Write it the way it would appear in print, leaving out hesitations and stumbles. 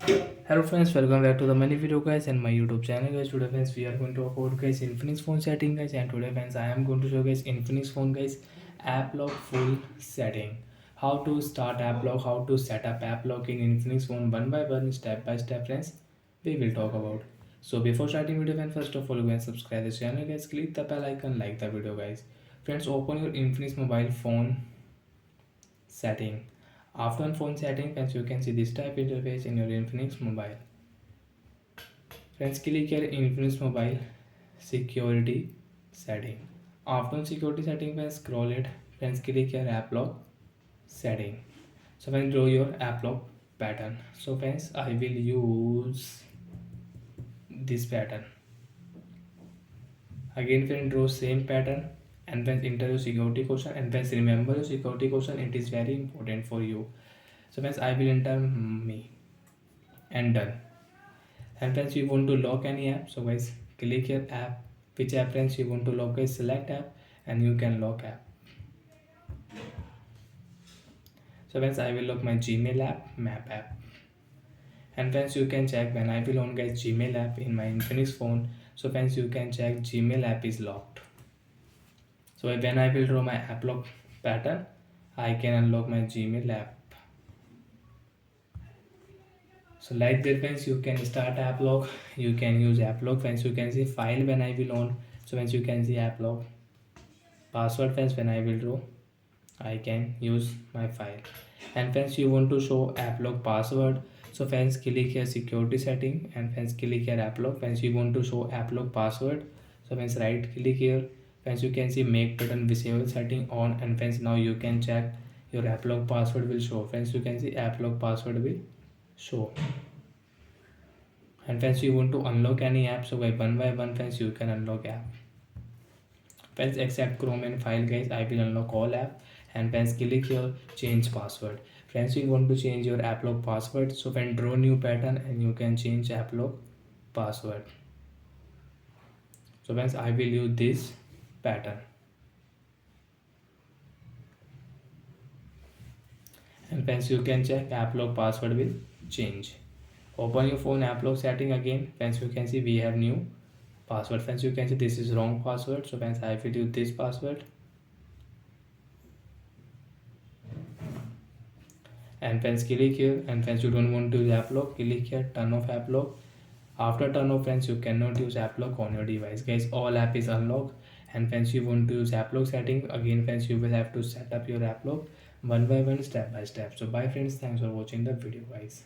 Hello friends, welcome back to the many video guys and my YouTube channel guys. Today friends we are going to talk about guys Infinix phone setting guys, and today friends I am going to show guys Infinix phone guys app lock full setting. How to start app lock, how to set up app lock in Infinix phone one by one, step by step friends we will talk about. So before starting video friends, first of all go and subscribe this channel guys, click the bell icon, like the video guys. Friends, open your Infinix mobile phone setting. After on phone setting friends, you can see this type interface in your Infinix mobile. Friends, click here Infinix Mobile Security Setting. After security setting, friends, scroll it. Friends, click here App Lock Setting. So when draw your App Lock pattern. So friends, I will use this pattern. Again, friends, draw same pattern and then enter your security question, and then remember your security question. It is very important for you. So friends, I will enter me and done. And friends, you want to lock any app, so guys click here app, which app friends you want to lock, guys select app and you can lock app. So friends, I will lock my Gmail app, map app. And friends, you can check when I will on guys Gmail app in my Infinix phone. So friends, you can check Gmail app is locked. So when I will draw my app lock pattern, I can unlock my Gmail app. So like that friends, you can start app lock, you can use app lock. Friends, you can see file when I will on. So friends, you can see app lock. Password friends, when I will draw, I can use my file. And friends, you want to show Applock password. So friends, click here security setting, and friends click here Applock. Friends, you want to show Applock password. So friends, right click here. Friends, you can see make button visible setting on, and friends now you can check your Applock password will show. Friends, you can see Applock password will show. And friends, you want to unlock any app, so by one friends you can unlock app. Friends, except Chrome and file guys, I will unlock all app. And friends, click here change password. Friends, you want to change your app lock password, so when draw new pattern and you can change app lock password. So friends, I will use this pattern. And friends, you can check app lock password will change. Open your phone app lock setting again. Friends, you can see we have new password. Friends, you can see this is wrong password. So friends, I will use this password. And friends, click here, and friends, you don't want to use app lock, click here turn off app lock. After turn off friends, you cannot use app lock on your device guys, all app is unlocked. And friends, you want to use app lock setting again, friends, you will have to set up your app lock one by one, step by step. So bye friends, thanks for watching the video guys.